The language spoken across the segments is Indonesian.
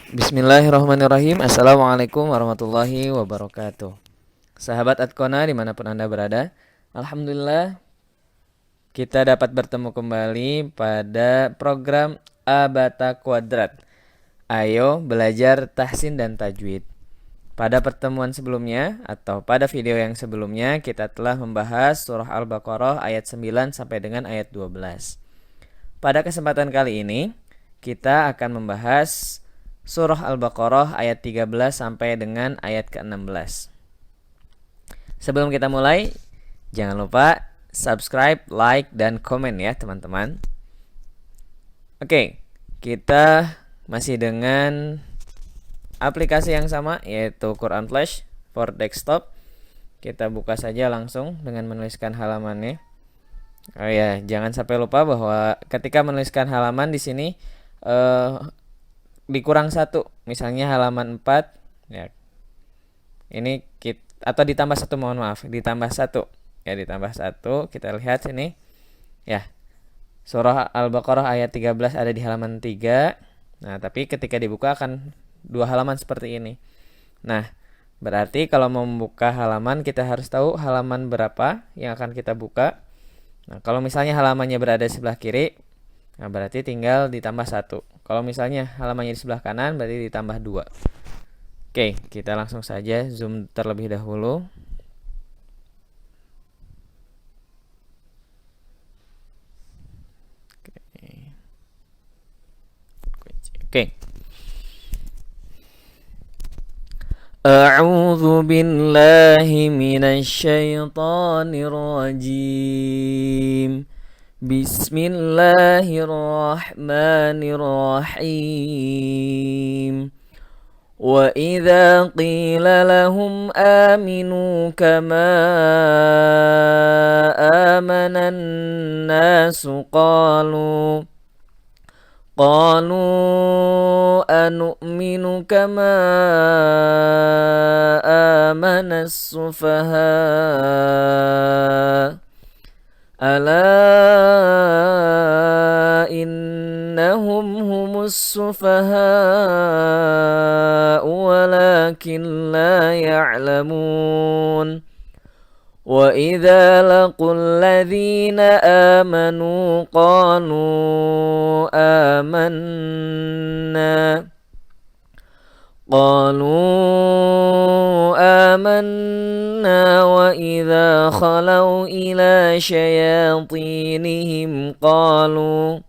Bismillahirrahmanirrahim. Assalamualaikum warahmatullahi wabarakatuh. Sahabat Adkona dimanapun Anda berada, Alhamdulillah kita dapat bertemu kembali pada program Abata Kuadrat. Ayo belajar tahsin dan tajwid. Pada pertemuan sebelumnya atau pada video yang sebelumnya kita telah membahas surah Al-Baqarah ayat 9 sampai dengan ayat 12. Pada kesempatan kali ini kita akan membahas surah Al-Baqarah ayat 13 sampai dengan ayat ke-16. Sebelum kita mulai, jangan lupa subscribe, like, dan komen ya teman-teman. Oke, kita masih dengan aplikasi yang sama, yaitu Quran Flash for Desktop. Kita buka saja langsung dengan menuliskan halamannya. Oh ya, jangan sampai lupa bahwa ketika menuliskan halaman di sini dikurang satu, misalnya halaman 4 ya, ini atau ditambah satu, mohon maaf, ditambah satu ya, ditambah satu. Kita lihat sini ya, surah Al-Baqarah ayat 13 ada di halaman 3. Nah, tapi ketika dibuka akan 2 halaman seperti ini. Nah, berarti kalau mau membuka halaman kita harus tahu halaman berapa yang akan kita buka. Nah, kalau misalnya halamannya berada di sebelah kiri, nah berarti tinggal ditambah 1. Kalau misalnya halamannya di sebelah kanan, berarti ditambah 2. Oke, kita langsung saja zoom terlebih dahulu. Oke. A'udzu billahi minasy syaithanir rajim. Bismillahirrahmanirrahim. Wa idza qila lahum aminu kama amanan nasu qalu anu'minu kama amanas sufaha ala innahum humus sufaha walakin la ya'lamun. Wa idza laqul ladzina amanu qalu amanna wa idza khalau ila syayatinihim qalu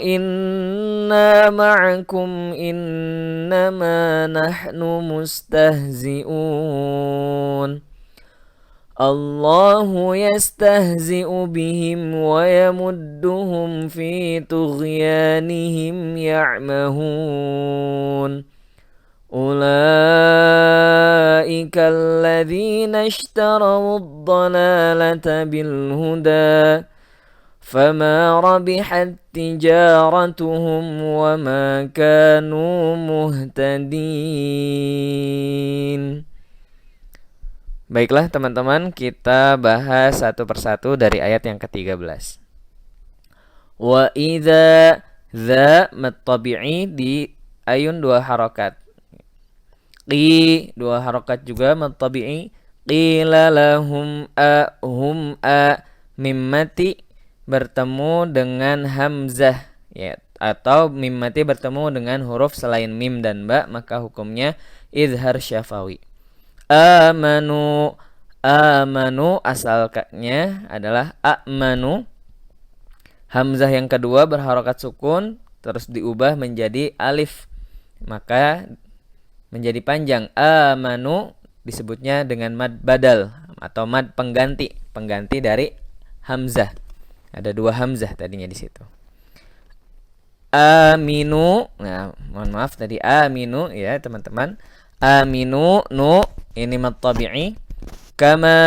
inna ma'akum innama nahnu mustahzi'un. Allahu yastahzi'u bihim wa yamudduhum fi tughyanihim ya'mahun. Ulaika alladhina ishtaraw ad-dalalata bil huda fama rabihat tijaratuhum wa ma kanu muhtadin. Baiklah teman-teman, kita bahas satu persatu dari ayat yang ke-13. Wa idza dza matabi'i di ayun 2 harokat. Qi 2 harokat juga matabi'i. Qila lahum hum mimmati bertemu dengan hamzah ya, atau mimmati bertemu dengan huruf selain mim dan ba, maka hukumnya izhar syafawi. Amanu asalnya adalah amanu. Hamzah yang kedua berharokat sukun terus diubah menjadi alif, maka menjadi panjang. Amanu disebutnya dengan mad badal atau mad pengganti dari hamzah. Ada 2 hamzah tadinya di situ. Aminu, nah mohon maaf tadi aminu ya teman-teman. Aminu nu ini mad tabi'i. Kama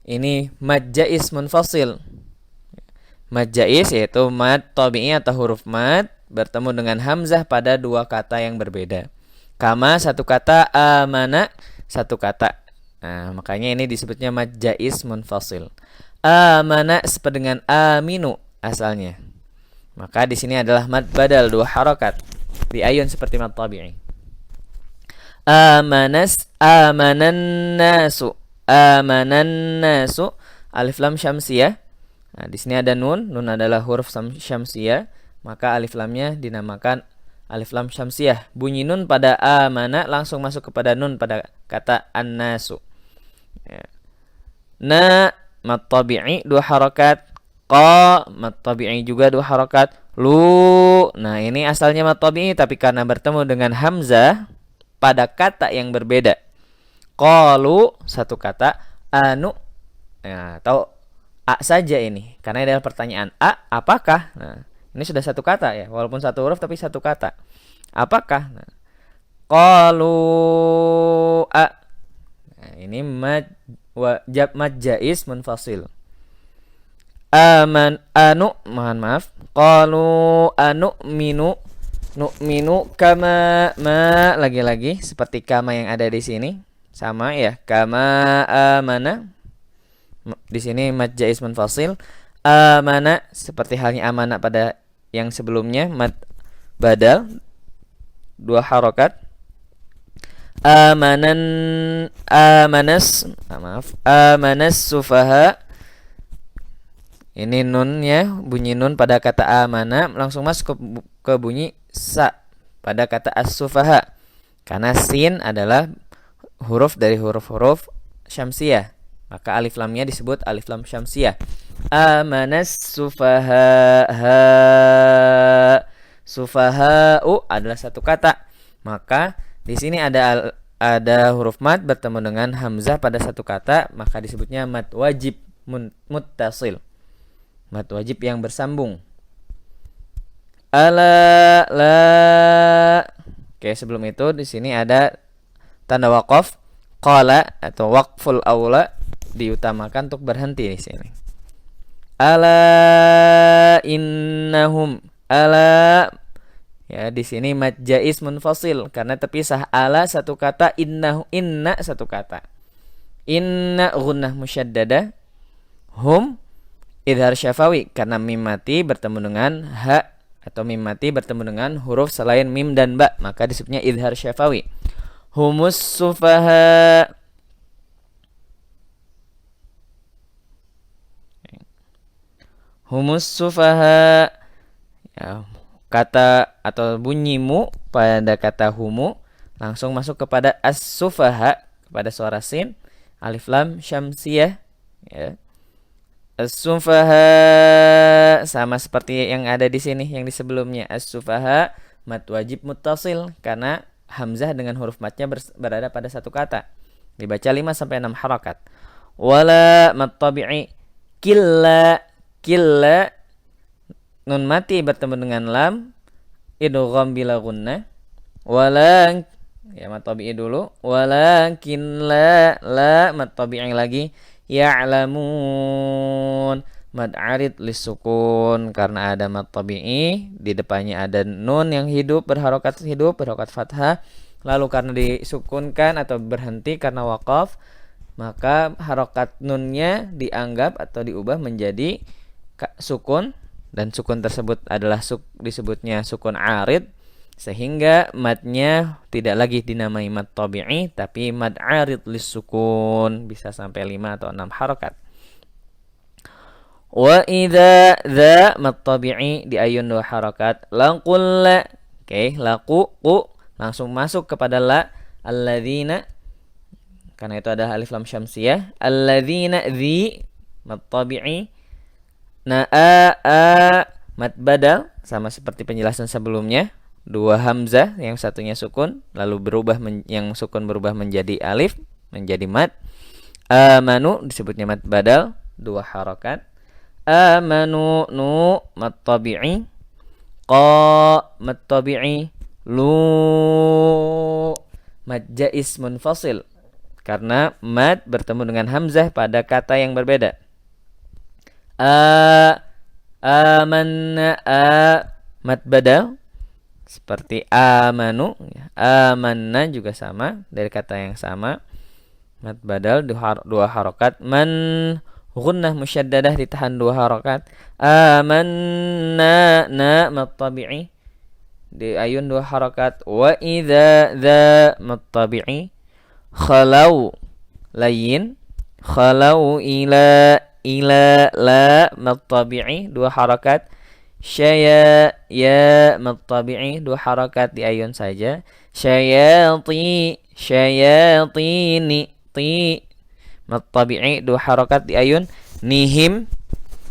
ini mad jais munfasil. Mad jais yaitu mad tabi'i atau huruf mad bertemu dengan hamzah pada 2 kata yang berbeda. Kama satu kata, amana satu kata. Nah, makanya ini disebutnya mad jais munfasil. Amana seperti dengan aminu asalnya. Maka di sini adalah mad badal 2 harokat di ayun seperti mad tabi'i. Amanan nasu. Amanan nasu. Alif lam syamsiyah. Nah, di sini ada nun. Nun adalah huruf syamsiyah. Maka alif lamnya dinamakan alif lam syamsiyah. Bunyi nun pada amana langsung masuk kepada nun pada kata an-nasu. Ya. Na mad tabi'i 2 harokat. Qa mad tabi'i juga 2 harokat. Lu. Nah, ini asalnya mad tabi'i tapi karena bertemu dengan hamzah pada kata yang berbeda. Qalu satu kata, anu. Nah, atau a saja ini karena ini adalah pertanyaan. Apakah? Nah, ini sudah satu kata ya, walaupun satu huruf tapi satu kata. Apakah? Nah, qalu a. Nah, ini mad jaiz munfasil. Mohon maaf. Qalu nu'minu kama lagi-lagi seperti kama yang ada di sini. Sama ya, kama amana. Di sini mad jaiz munfasil. Amana seperti halnya amana pada yang sebelumnya, mad badal 2 harokat. Amanas sufaha. Ini nunnya, bunyi nun pada kata amana langsung masuk ke bunyi sa pada kata as-sufaha. Karena sin adalah huruf dari huruf-huruf syamsiyah. Maka alif lamnya disebut alif lam syamsiyah. Amanas sufaha. Sufaha'u adalah satu kata. Maka di sini ada huruf mad bertemu dengan hamzah pada satu kata, maka disebutnya mad wajib muttasil. Mad wajib yang bersambung. Ala la. Oke, sebelum itu di sini ada tanda waqaf. Qala atau waqful aula diutamakan untuk berhenti di sini. Ala innahum. Ala ya, di sini mad jaiz munfasil karena terpisah. Ala satu kata, inna satu kata. Inna gunnah musyaddada. Hum idhar syafawi karena mim mati bertemu dengan ha atau mim mati bertemu dengan huruf selain mim dan ba, maka disebutnya idhar syafawi. Humus sufaha. Humus sufaha. Ya, kata atau bunyimu pada kata humu langsung masuk kepada as-sufaha, kepada suara sin, alif lam syamsiyah ya. As-sufaha sama seperti yang ada di sini yang di sebelumnya. As-sufaha mad wajib muttasil karena hamzah dengan huruf matnya berada pada satu kata. Dibaca 5 sampai 6 harakat. Wala mad tabi'i killa nun mati bertemu dengan lam idgham bila gunnah. Wala ya mad tabi'i dulu. Walakin la mad tabi'i lagi. Ya'lamun mad arid lisukun karena ada mad tabi'i di depannya ada nun yang berharokat fathah, lalu karena disukunkan atau berhenti karena waqaf, maka harokat nunnya dianggap atau diubah menjadi sukun dan sukun tersebut adalah disebutnya sukun arid, sehingga madnya tidak lagi dinamai mad tabi'i tapi mad arid lisukun, bisa sampai 5 atau 6 harakat. Wa idza dza mad tabi'i di ayun 2 harakat. Laqul la. Oke, laqu langsung masuk kepada la. Alladzina karena itu ada alif lam syamsiyah. Alladzina dzi mad tabi'i. Na a mad badal sama seperti penjelasan sebelumnya. 2 hamzah, yang satunya sukun, lalu yang sukun berubah menjadi alif, menjadi mad. Amanu disebutnya mad badal 2 harakat. Amanu nu mad tabi'i. Qa mad tabi'i. Lu mad jaiz munfasil karena mad bertemu dengan hamzah pada kata yang berbeda. Amanna mad badal seperti amanu, amanna juga sama dari kata yang sama, mad badal 2 harokat. Man Gunnah musyaddadah ditahan 2 harakat. Amanna na mad tabi'i di ayun 2 harakat. Wa idza dza mad tabi'i. Khalau layin. Khalau ila la mad tabi'i 2 harakat. Syaya ya mad tabi'i 2 harakat di ayun saja. Syayatini ti mad tabi'i 2 harakat di ayun. Nihim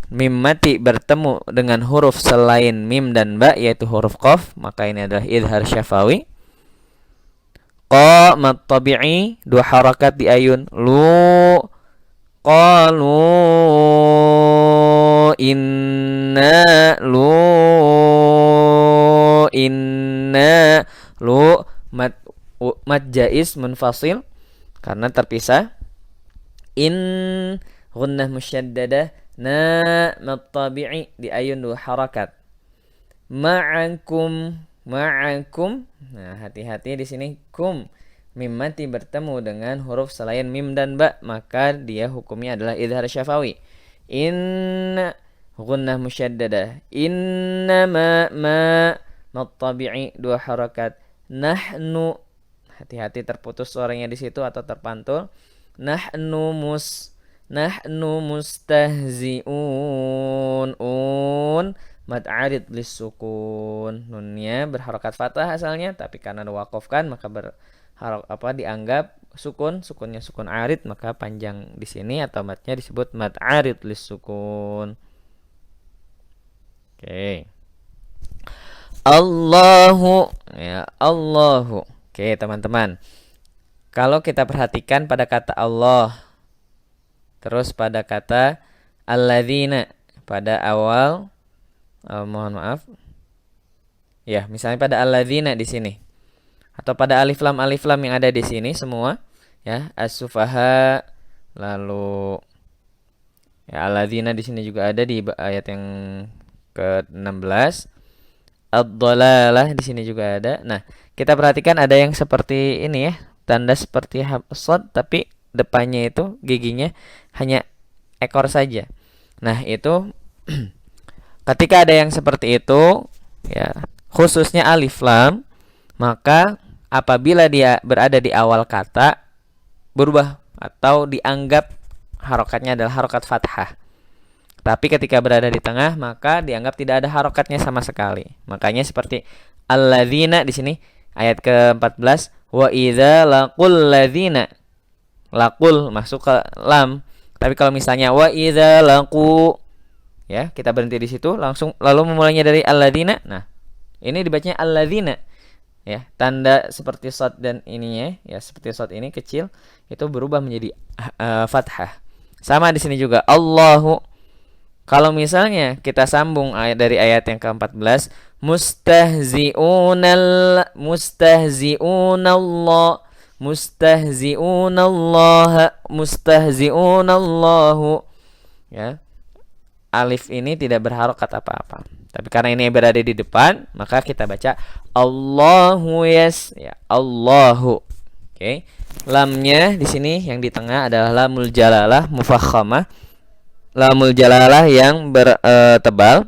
mim mati bertemu dengan huruf selain mim dan ba yaitu huruf qaf, maka ini adalah idhar syafawi. Qa mad tabi'i 2 harakat di ayun. Lu qalu inna lu mad jaiz munfasil karena terpisah. In gunnah musyaddadah na mad tabi'i di ayun 2 harakat. Ma'akum. Nah, hati-hati di sini kum mim mati bertemu dengan huruf selain mim dan ba, maka dia hukumnya adalah idhar syafawi. Inna gunnah musyaddadah. Inna ma mad tabi'i 2 harakat. Nahnu, hati-hati terputus suaranya di situ atau terpantul. Nahnu mustahzi'un. Mad arid lis-sukun. Nunnya berharakat fathah asalnya, tapi karena diwaqafkan maka dianggap sukunnya sukun arid, maka panjang di sini atau matnya disebut mad arid lis-sukun. Oke. Allahu ya, Allahu. Oke, teman-teman. Kalau kita perhatikan pada kata Allah, terus pada kata alladzina pada awal, mohon maaf. Ya, misalnya pada alladzina di sini. Atau pada alif lam yang ada di sini semua, ya, as-sufaha, lalu ya alladzina di sini juga ada di ayat yang ke-16. Ad-dhalalah di sini juga ada. Nah, kita perhatikan ada yang seperti ini ya, tanda seperti shad tapi depannya itu giginya hanya ekor saja. Nah, itu ketika ada yang seperti itu ya, khususnya alif lam, maka apabila dia berada di awal kata berubah atau dianggap harokatnya adalah harokat fathah. Tapi ketika berada di tengah maka dianggap tidak ada harokatnya sama sekali. Makanya seperti alladzina di sini ayat ke-14, wa idza laqul ladzina. Laqul masuk ke lam. Tapi kalau misalnya wa idza laqu, ya, kita berhenti di situ langsung lalu memulainya dari alladzina. Nah, ini dibacanya alladzina. Ya, tanda seperti shad dan ininya ya, seperti shad ini kecil itu berubah menjadi fathah. Sama di sini juga Allahu. Kalau misalnya kita sambung ayat dari ayat yang ke-14, mustahzi'unallahu, ya. Alif ini tidak berharokat apa-apa. Tapi karena ini berada di depan, maka kita baca Allahu ya, Allahu. Oke. Lamnya di sini yang di tengah adalah lamul jalalah mufakhamah. Lamul jalalah yang bertebal.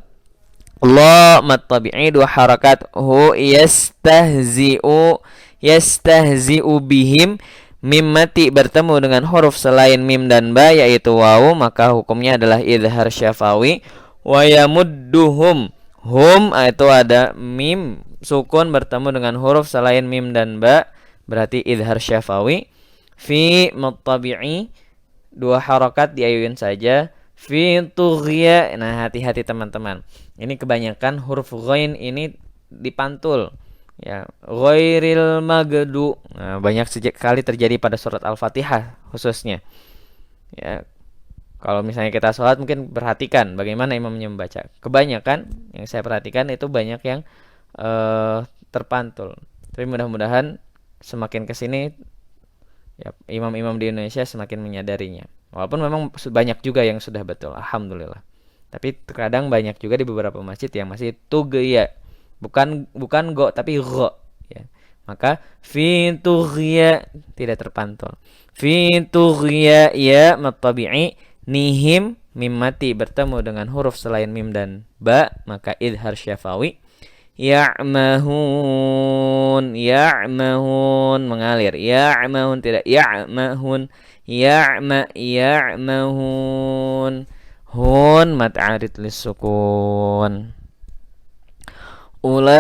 Allah mad tabi'i 2 harakat. Hu yastahzi'u bihim. Mim mati bertemu dengan huruf selain mim dan ba yaitu wawu, maka hukumnya adalah idhar syafawi. Wa yamudduhum. Hum itu ada mim sukun bertemu dengan huruf selain mim dan ba, berarti idhar syafawi. Fi mad tabi'i 2 harakat diayun saja. Fi tughya. Nah, hati-hati teman-teman. Ini kebanyakan huruf ghain ini dipantul. Ya, ghairil magdu. Nah, banyak sekali terjadi pada surat Al-Fatihah khususnya. Ya, kalau misalnya kita sholat mungkin perhatikan bagaimana imamnya membaca. Kebanyakan yang saya perhatikan itu banyak yang terpantul. Tapi mudah-mudahan semakin kesini ya, imam-imam di Indonesia semakin menyadarinya. Walaupun memang banyak juga yang sudah betul, alhamdulillah. Tapi terkadang banyak juga di beberapa masjid yang masih tughya. Bukan go tapi gho, ya. Maka fi tughya tidak terpantul. Fi tughya ya mad tabi'i. nihim mim mati bertemu dengan huruf selain mim dan ba, maka idhar syafawi. Ya'mahun, ya'mahun mengalir. Ya'mahun tidak ya'mahun. Ya'mahun. Hun mat arid lisukun. Ulaikal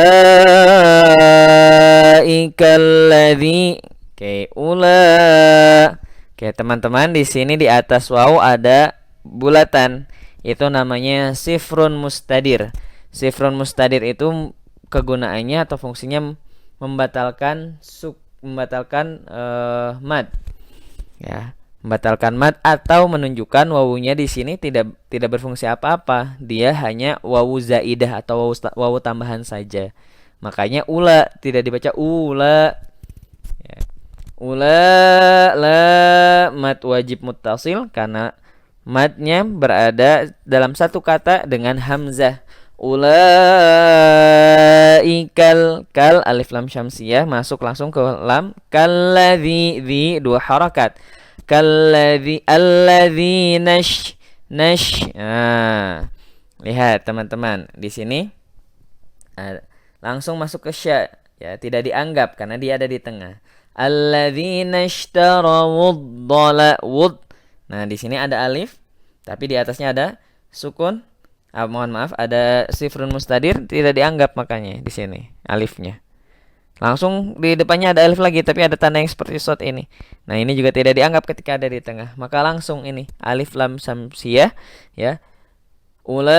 ladzi. Oke, Oke, teman-teman, di sini di atas waw ada bulatan. Itu namanya sifrun mustadir. Sifrun mustadir itu kegunaannya atau fungsinya membatalkan mad. Ya, membatalkan mad atau menunjukkan wawunya di sini tidak berfungsi apa-apa. Dia hanya wawu zaidah atau wawu tambahan saja. Makanya ula tidak dibaca ula. Ya. Ula la mad wajib muttasil karena madnya berada dalam satu kata dengan hamzah. Ulaikal kal alif lam syamsiyah masuk langsung ke lam. Kalladzi di dua harakat. Kalladzi alladzi nash. Lihat teman-teman di sini langsung masuk ke sya, ya, tidak dianggap karena dia ada di tengah. Alladzina ishtarawud wud. Nah, di sini ada alif tapi di atasnya ada sukun. Mohon maaf, ada sifrun mustadir, tidak dianggap makanya di sini alifnya. Langsung di depannya ada alif lagi tapi ada tanda yang seperti short ini. Nah, ini juga tidak dianggap ketika ada di tengah. Maka langsung ini alif lam samsiyah, ya. Ulaikal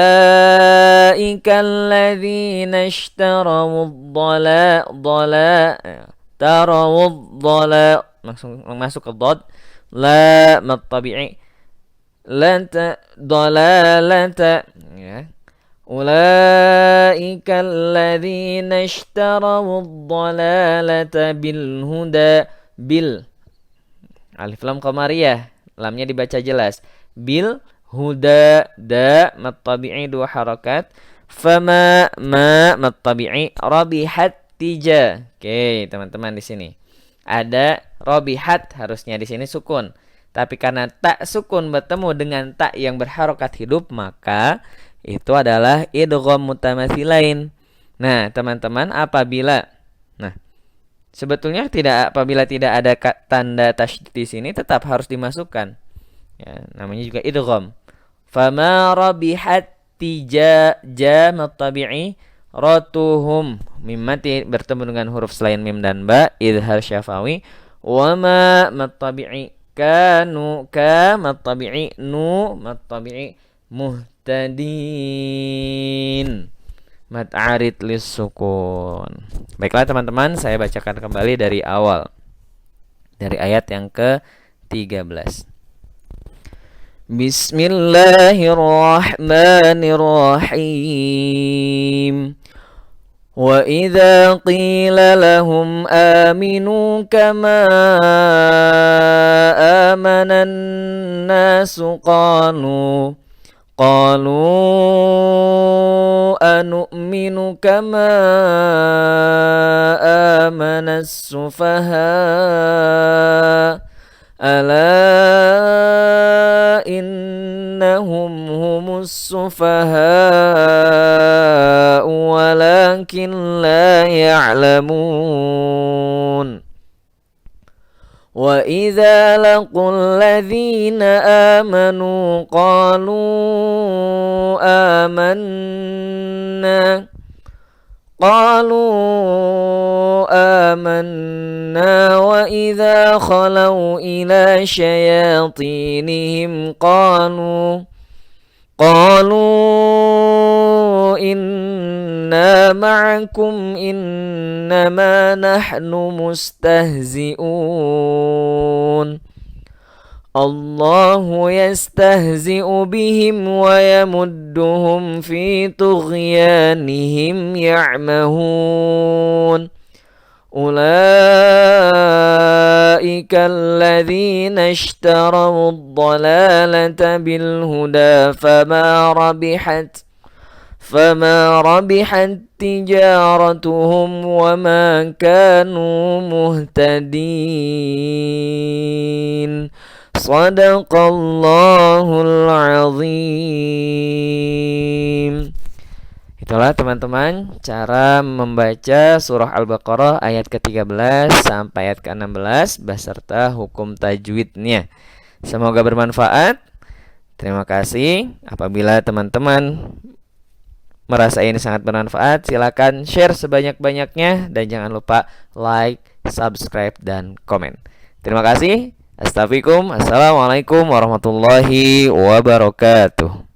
ladzina ishtarawud langsung masuk ke dhad. La mat tabi'i. Lanta dalalata, ya. Ulaika alladzina ishtaraw ad-dalalata bil huda. Bil alif lam qamariyah, lamnya dibaca jelas. Bil huda, da mat tabi'i dua harakat. Fama ma mat tabi'i rabihat tija. Oke, teman-teman, di sini ada rabihat, harusnya di sini sukun. Tapi karena tak sukun bertemu dengan tak yang berharokat hidup, maka itu adalah idgham mutamatsilain. Nah, teman-teman, sebetulnya apabila tidak ada tanda tasydid di sini tetap harus dimasukkan. Ya, namanya juga idgham. Fama rabihat tija jamat tabi'i ratuhum. Mim mati bertemu dengan huruf selain mim dan ba, idhar syafawi. Wa ma mat tabi'i kanu ka mat tabi'i nu mat tabi'i muhtadin mat arid lis sukun. Baiklah teman-teman, saya bacakan kembali dari awal, dari ayat yang ke-13. Bismillahirrahmanirrahim. وَإِذَا قِيلَ لَهُمْ آمِنُوا كَمَا آمَنَ النَّاسُ قَالُوا أَنُؤْمِنُ كَمَا آمَنَ السُّفَهَاءُ أَلَا إِنَّهُمْ هُمُ السُّفَهَاءُ وَلَكِنْ لَا يَعْلَمُونَ وَإِذَا لَقُوا الَّذِينَ آمَنُوا قَالُوا آمَنَّا وَإِذَا خَلَوْا إِلَى شَيَاطِينِهِمْ قالوا إِنَّا مَعَكُمْ إِنَّمَا نَحْنُ مُسْتَهْزِئُونَ الله يستهزئ بهم ويمدهم في طغيانهم يعمهون أولئك الذين اشتروا الضلالة بالهدى فما ربحت تجارتهم وما كانوا مهتدين Shadaqallahul azim. Itulah teman-teman cara membaca surah Al-Baqarah ayat ke-13 sampai ayat ke-16 beserta hukum tajwidnya. Semoga bermanfaat. Terima kasih. Apabila teman-teman merasa ini sangat bermanfaat, silakan share sebanyak-banyaknya dan jangan lupa like, subscribe, dan komen. Terima kasih. Assalamualaikum warahmatullahi wabarakatuh.